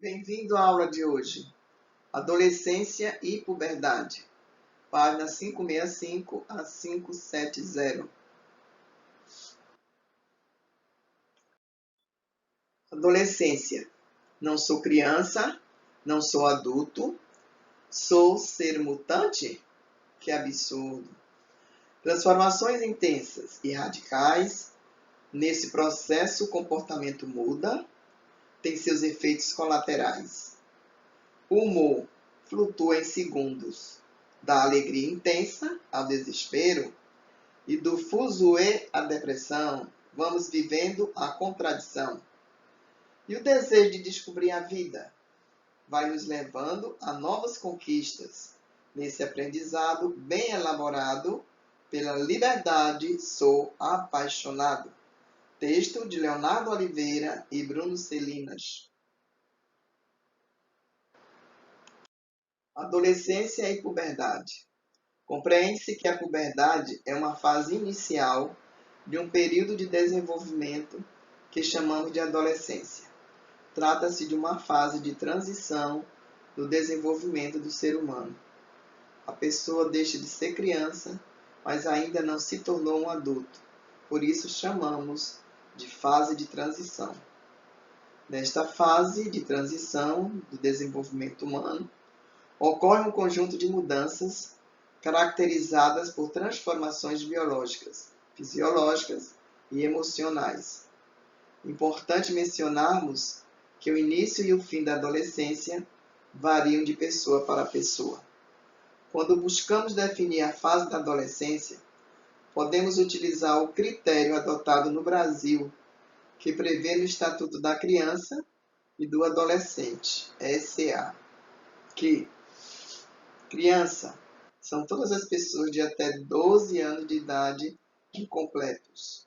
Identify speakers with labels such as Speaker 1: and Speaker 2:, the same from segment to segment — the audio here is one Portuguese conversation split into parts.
Speaker 1: Bem-vindo à aula de hoje. Adolescência e puberdade. Página 565 a 570. Adolescência. Não sou criança, não sou adulto, sou ser mutante? Que absurdo. Transformações intensas e radicais. Nesse processo, o comportamento muda, tem seus efeitos colaterais. O humor flutua em segundos, da alegria intensa ao desespero e do fuzuê à depressão. Vamos vivendo a contradição. E o desejo de descobrir a vida vai nos levando a novas conquistas. Nesse aprendizado bem elaborado, pela liberdade sou apaixonado. Texto de Leonardo Oliveira e Bruno Celinas. Adolescência e puberdade. Compreende-se que a puberdade é uma fase inicial de um período de desenvolvimento que chamamos de adolescência. Trata-se de uma fase de transição do desenvolvimento do ser humano. A pessoa deixa de ser criança, mas ainda não se tornou um adulto. Por isso chamamos de fase de transição. Nesta fase de transição do desenvolvimento humano, ocorre um conjunto de mudanças caracterizadas por transformações biológicas, fisiológicas e emocionais. Importante mencionarmos que o início e o fim da adolescência variam de pessoa para pessoa. Quando buscamos definir a fase da adolescência, podemos utilizar o critério adotado no Brasil, que prevê no Estatuto da Criança e do Adolescente, SCA, que criança são todas as pessoas de até 12 anos de idade incompletos.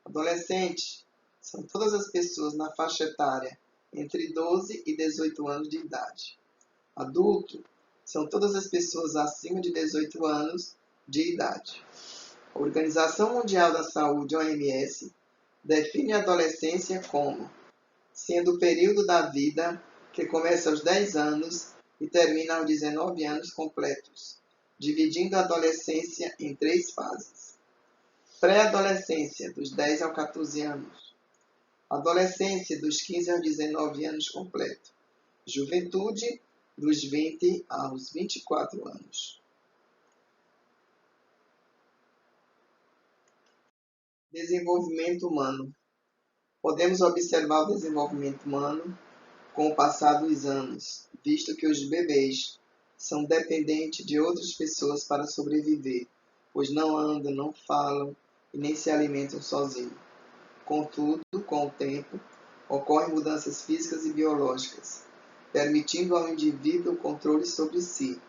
Speaker 1: Adolescente são todas as pessoas na faixa etária entre 12 e 18 anos de idade. Adulto são todas as pessoas acima de 18 anos de idade. A Organização Mundial da Saúde, OMS, define a adolescência como sendo o período da vida que começa aos 10 anos e termina aos 19 anos completos, dividindo a adolescência em 3 fases. Pré-adolescência, dos 10 aos 14 anos. Adolescência, dos 15 aos 19 anos completo. Juventude, dos 20 aos 24 anos. Desenvolvimento humano. Podemos observar o desenvolvimento humano com o passar dos anos, visto que os bebês são dependentes de outras pessoas para sobreviver, pois não andam, não falam e nem se alimentam sozinhos. Contudo, com o tempo, ocorrem mudanças físicas e biológicas, permitindo ao indivíduo o controle sobre si,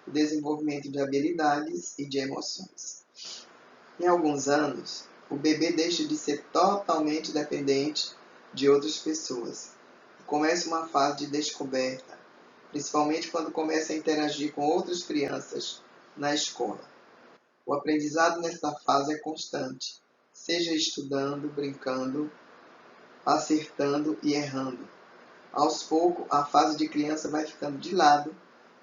Speaker 1: o desenvolvimento de habilidades e de emoções. Em alguns anos, o bebê deixa de ser totalmente dependente de outras pessoas. Começa uma fase de descoberta, principalmente quando começa a interagir com outras crianças na escola. O aprendizado nesta fase é constante, seja estudando, brincando, acertando e errando. Aos poucos, a fase de criança vai ficando de lado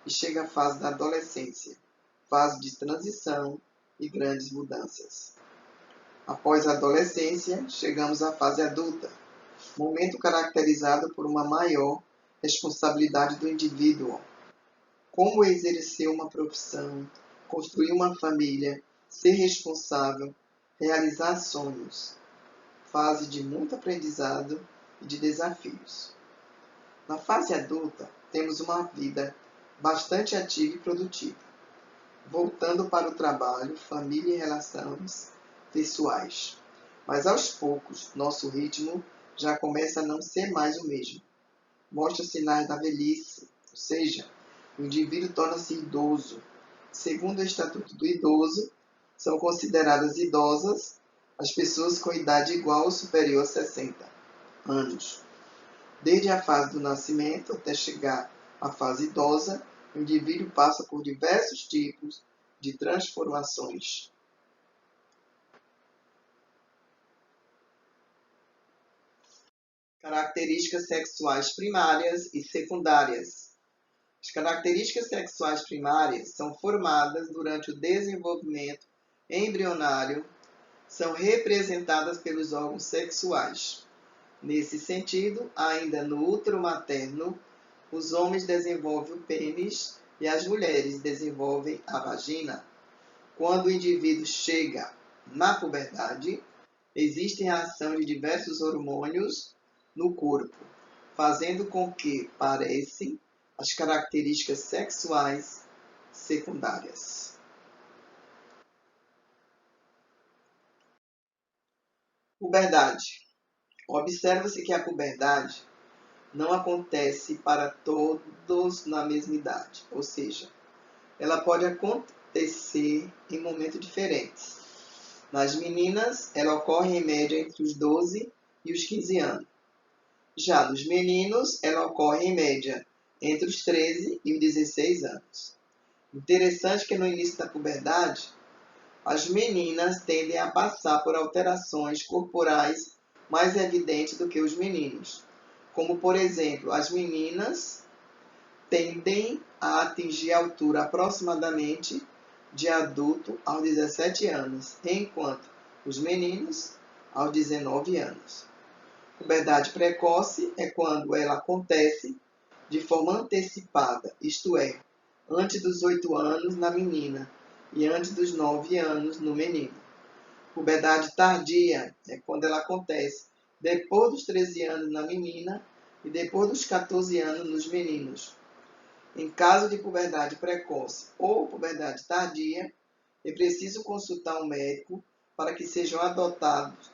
Speaker 1: e chega a fase da adolescência, fase de transição e grandes mudanças. Após a adolescência, chegamos à fase adulta, momento caracterizado por uma maior responsabilidade do indivíduo. Como exercer uma profissão, construir uma família, ser responsável, realizar sonhos. Fase de muito aprendizado e de desafios. Na fase adulta, temos uma vida bastante ativa e produtiva, voltando para o trabalho, família e relações pessoais. Mas aos poucos, nosso ritmo já começa a não ser mais o mesmo. Mostra sinais da velhice, ou seja, o indivíduo torna-se idoso. Segundo o Estatuto do Idoso, são consideradas idosas as pessoas com idade igual ou superior a 60 anos. Desde a fase do nascimento até chegar à fase idosa, o indivíduo passa por diversos tipos de transformações. Características sexuais primárias e secundárias. As características sexuais primárias são formadas durante o desenvolvimento embrionário, são representadas pelos órgãos sexuais. Nesse sentido, ainda no útero materno, os homens desenvolvem o pênis e as mulheres desenvolvem a vagina. Quando o indivíduo chega na puberdade, existe a ação de diversos hormônios no corpo, fazendo com que parecem as características sexuais secundárias. Puberdade. Observa-se que a puberdade não acontece para todos na mesma idade, ou seja, ela pode acontecer em momentos diferentes. Nas meninas, ela ocorre em média entre os 12 e os 15 anos. Já nos meninos, ela ocorre em média entre os 13 e os 16 anos. Interessante que no início da puberdade, as meninas tendem a passar por alterações corporais mais evidentes do que os meninos. Como, por exemplo, as meninas tendem a atingir a altura aproximadamente de adulto aos 17 anos, enquanto os meninos aos 19 anos. Puberdade precoce é quando ela acontece de forma antecipada, isto é, antes dos 8 anos na menina e antes dos 9 anos no menino. Puberdade tardia é quando ela acontece depois dos 13 anos na menina e depois dos 14 anos nos meninos. Em caso de puberdade precoce ou puberdade tardia, é preciso consultar um médico para que sejam adotados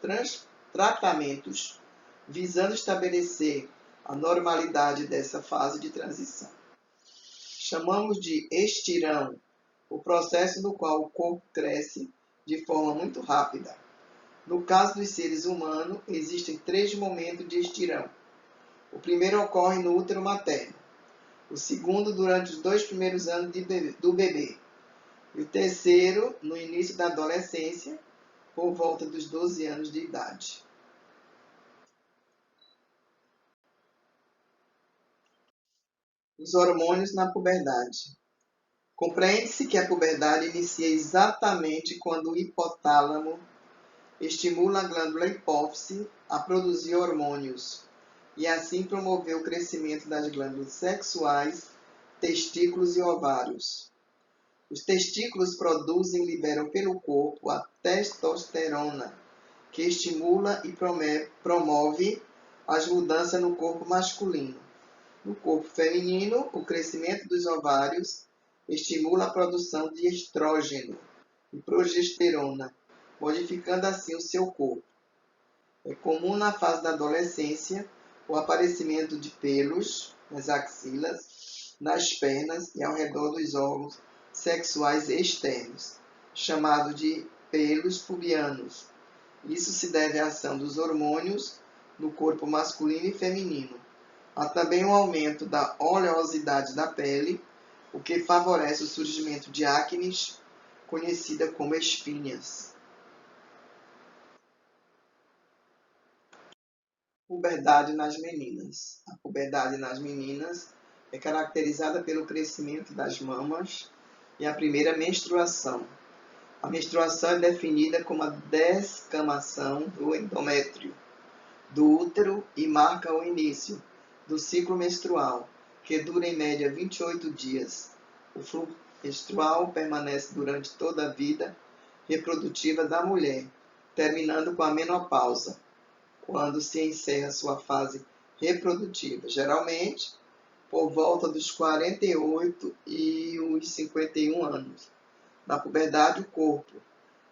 Speaker 1: tratamentos visando estabelecer a normalidade dessa fase de transição. Chamamos de estirão o processo no qual o corpo cresce de forma muito rápida. No caso dos seres humanos, existem 3 momentos de estirão. O primeiro ocorre no útero materno, o segundo durante os 2 primeiros anos do bebê, e o terceiro no início da adolescência, por volta dos 12 anos de idade. Os hormônios na puberdade. Compreende-se que a puberdade inicia exatamente quando o hipotálamo estimula a glândula hipófise a produzir hormônios e assim promover o crescimento das glândulas sexuais, testículos e ovários. Os testículos produzem e liberam pelo corpo a testosterona, que estimula e promove as mudanças no corpo masculino. No corpo feminino, o crescimento dos ovários estimula a produção de estrógeno e progesterona, modificando assim o seu corpo. É comum na fase da adolescência o aparecimento de pelos nas axilas, nas pernas e ao redor dos órgãos sexuais externos, chamado de pelos pubianos. Isso se deve à ação dos hormônios no corpo masculino e feminino. Há também um aumento da oleosidade da pele, o que favorece o surgimento de acnes, conhecida como espinhas. Puberdade nas meninas. A puberdade nas meninas é caracterizada pelo crescimento das mamas e a primeira menstruação. A menstruação é definida como a descamação do endométrio do útero e marca o início do ciclo menstrual, que dura em média 28 dias. O fluxo menstrual permanece durante toda a vida reprodutiva da mulher, terminando com a menopausa, quando se encerra sua fase reprodutiva, geralmente por volta dos 48 e os 51 anos. Na puberdade, o corpo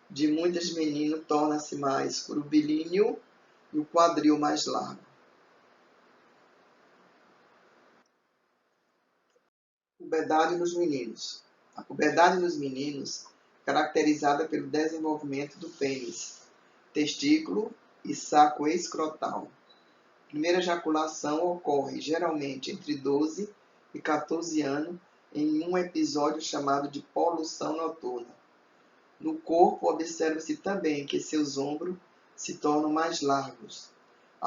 Speaker 1: de muitas meninas torna-se mais curvilíneo e o quadril mais largo. Puberdade nos meninos. A puberdade nos meninos é caracterizada pelo desenvolvimento do pênis, testículo e saco escrotal. A primeira ejaculação ocorre geralmente entre 12 e 14 anos em um episódio chamado de poluição noturna. No corpo, observa-se também que seus ombros se tornam mais largos.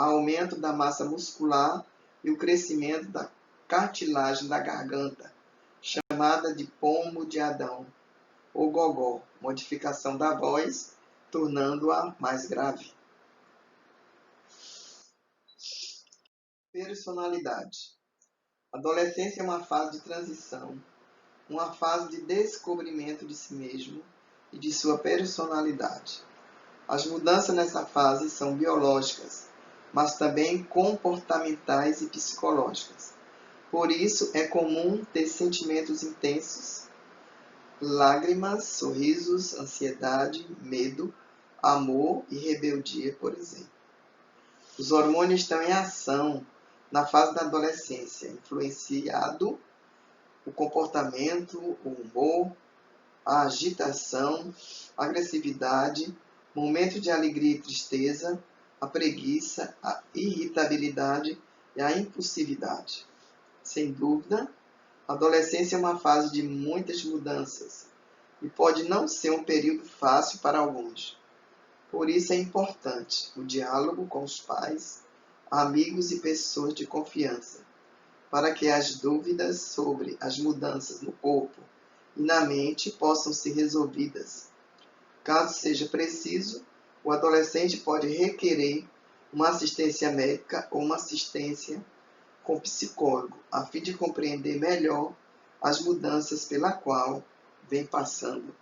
Speaker 1: aumento da massa muscular e o crescimento da cartilagem da garganta, chamada de pomo de Adão, ou gogó, modificação da voz, tornando-a mais grave. Personalidade. Adolescência é uma fase de transição, uma fase de descobrimento de si mesmo e de sua personalidade. As mudanças nessa fase são biológicas, mas também comportamentais e psicológicas. Por isso, é comum ter sentimentos intensos, lágrimas, sorrisos, ansiedade, medo, amor e rebeldia, por exemplo. Os hormônios estão em ação na fase da adolescência, influenciado o comportamento, o humor, a agitação, a agressividade, momentos de alegria e tristeza, a preguiça, a irritabilidade e a impulsividade. Sem dúvida, a adolescência é uma fase de muitas mudanças e pode não ser um período fácil para alguns. Por isso é importante o diálogo com os pais, amigos e pessoas de confiança, para que as dúvidas sobre as mudanças no corpo e na mente possam ser resolvidas. Caso seja preciso, o adolescente pode requerer uma assistência médica ou uma assistência com psicólogo, a fim de compreender melhor as mudanças pela qual vem passando.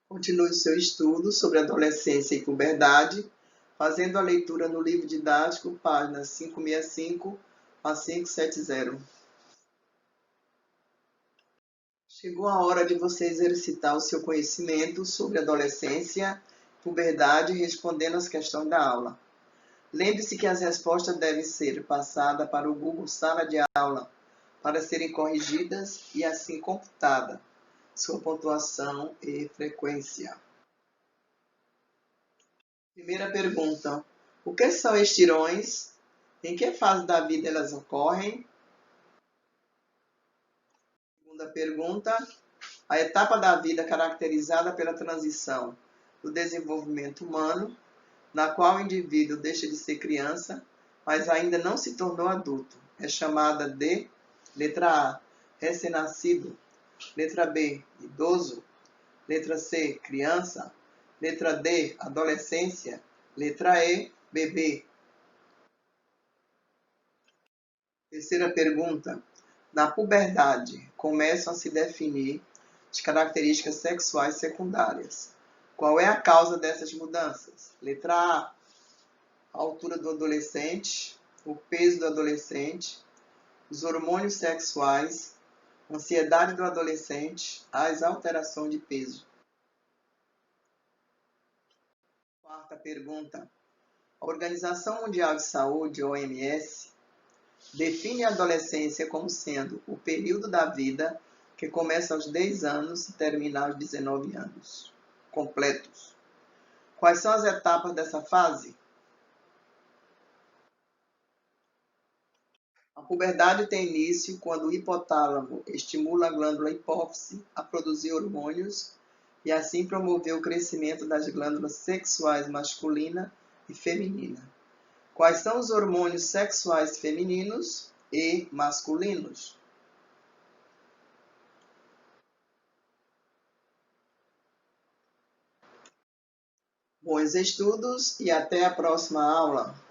Speaker 1: Continue seu estudo sobre adolescência e puberdade, fazendo a leitura no livro didático, páginas 565 a 570. Chegou a hora de você exercitar o seu conhecimento sobre adolescência, puberdade, respondendo as questões da aula. Lembre-se que as respostas devem ser passadas para o Google Sala de Aula para serem corrigidas e assim computada sua pontuação e frequência. Primeira pergunta: o que são estirões? Em que fase da vida elas ocorrem? Segunda pergunta: a etapa da vida caracterizada pela transição do desenvolvimento humano, na qual o indivíduo deixa de ser criança, mas ainda não se tornou adulto, é chamada de letra A, recém-nascido, letra B, idoso, letra C, criança, letra D, adolescência, letra E, bebê. Terceira pergunta: na puberdade, começam a se definir as características sexuais secundárias. Qual é a causa dessas mudanças? Letra A, a altura do adolescente, o peso do adolescente, os hormônios sexuais, ansiedade do adolescente, as alterações de peso. Quarta pergunta: a Organização Mundial de Saúde, OMS, define a adolescência como sendo o período da vida que começa aos 10 anos e termina aos 19 anos completos. Quais são as etapas dessa fase? A puberdade tem início quando o hipotálamo estimula a glândula hipófise a produzir hormônios e assim promover o crescimento das glândulas sexuais masculina e feminina. Quais são os hormônios sexuais femininos e masculinos? Bons estudos e até a próxima aula!